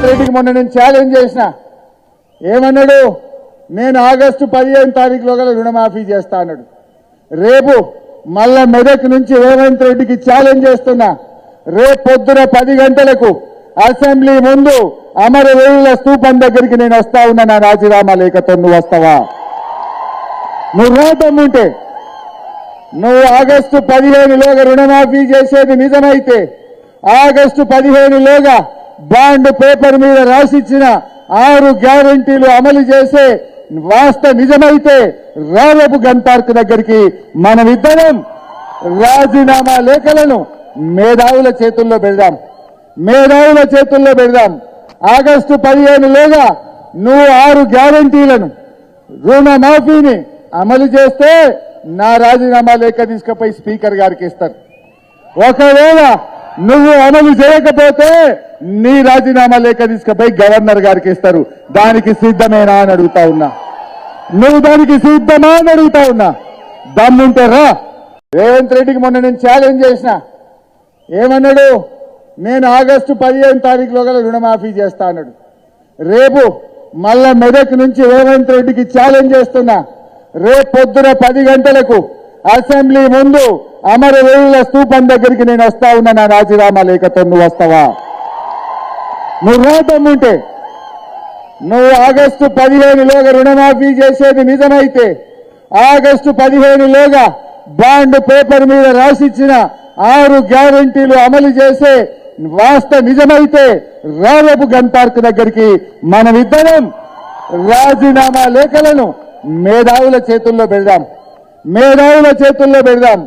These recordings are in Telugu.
రేవంత్ రెడ్డికి మొన్న నేను ఛాలెంజ్ చేసిన ఏమన్నాడు నేను ఆగస్టు 15 తారీఖులోగా రుణమాఫీ చేస్తా అన్నాడు రేపు మళ్ళా మెదక్ నుంచి రేవంత్ రెడ్డికి ఛాలెంజ్ చేస్తున్నా రేపు పొద్దున 10 గంటలకు అసెంబ్లీ ముందు అమరవీరుల స్తూపం దగ్గరికి నేను వస్తా ఉన్నా నా రాజీనామా లేఖతో నువ్వు వస్తావా నువ్వు రాతమ్ముంటే నువ్వు ఆగస్టు 15లోగా రుణమాఫీ చేసేది నిజమైతే ఆగస్టు 15లోగా బాండ్ పేపర్ మీద రాసిచ్చిన 6 గ్యారంటీలు అమలు చేసే వాస్తవ నిజమైతే రేపు గన్ పార్క్ దగ్గరికి మనమిద్దరం రాజీనామా లేఖలను మేధావుల చేతుల్లో పెడదాం ఆగస్టు 15లోగా నువ్వు 6 గ్యారంటీలను రుణమాఫీని అమలు చేస్తే నా రాజీనామా లేఖ తీసుకుపోయి స్పీకర్ గారికి ఇస్తారు ఒకవేళ నువ్వు అమలు చేయకపోతే నీ రాజీనామా లేఖ తీసుకుపోయి గవర్నర్ గారికి ఇస్తారు దానికి సిద్ధమేనా అని అడుగుతా ఉన్నా నువ్వు దానికి సిద్ధమా అని అడుగుతా ఉన్నా దమ్ముంటే రా రేవంత్ రెడ్డికి మొన్న నేను ఛాలెంజ్ చేసిన ఏమన్నాడు నేను ఆగస్టు 15 తారీఖులోగా రుణమాఫీ చేస్తా అన్నాడు రేపు మళ్ళా మెదక్ నుంచి రేవంత్ రెడ్డికి ఛాలెంజ్ చేస్తున్నా రేపు పొద్దున 10 గంటలకు అసెంబ్లీ ముందు అమరవీరుల స్తూపం దగ్గరికి నేను వస్తా ఉన్నా నా రాజీనామా లేఖతో నువ్వు వస్తావా నువ్వు రాతమ్ముంటే నువ్వు ఆగస్టు 15లోగా రుణమాఫీ చేసేది నిజమైతే ఆగస్టు 15లోగా బాండ్ పేపర్ మీద రాసిచ్చిన 6 గ్యారంటీలు అమలు చేసే వాస్తవ నిజమైతే రేపు గన్ పార్క్ దగ్గరికి మనమిద్దరం రాజీనామా లేఖలను మేధావుల చేతుల్లో పెడదాం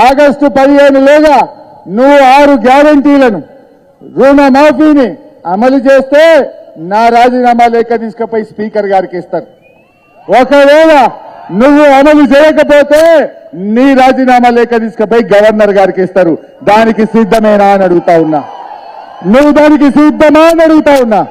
ఆగస్టు 15లోగా నువ్వు 6 గ్యారంటీలను రుణమాఫీని అమలు చేస్తే నా రాజీనామా లేఖ తీసుకుపోయి స్పీకర్ గారికి ఇస్తారు ఒకవేళ నువ్వు అమలు చేయకపోతే నీ రాజీనామా లేఖ తీసుకుపోయి గవర్నర్ గారికి ఇస్తారు దానికి సిద్ధమేనా అని అడుగుతా ఉన్నా నువ్వు దానికి సిద్ధమా అని అడుగుతా ఉన్నా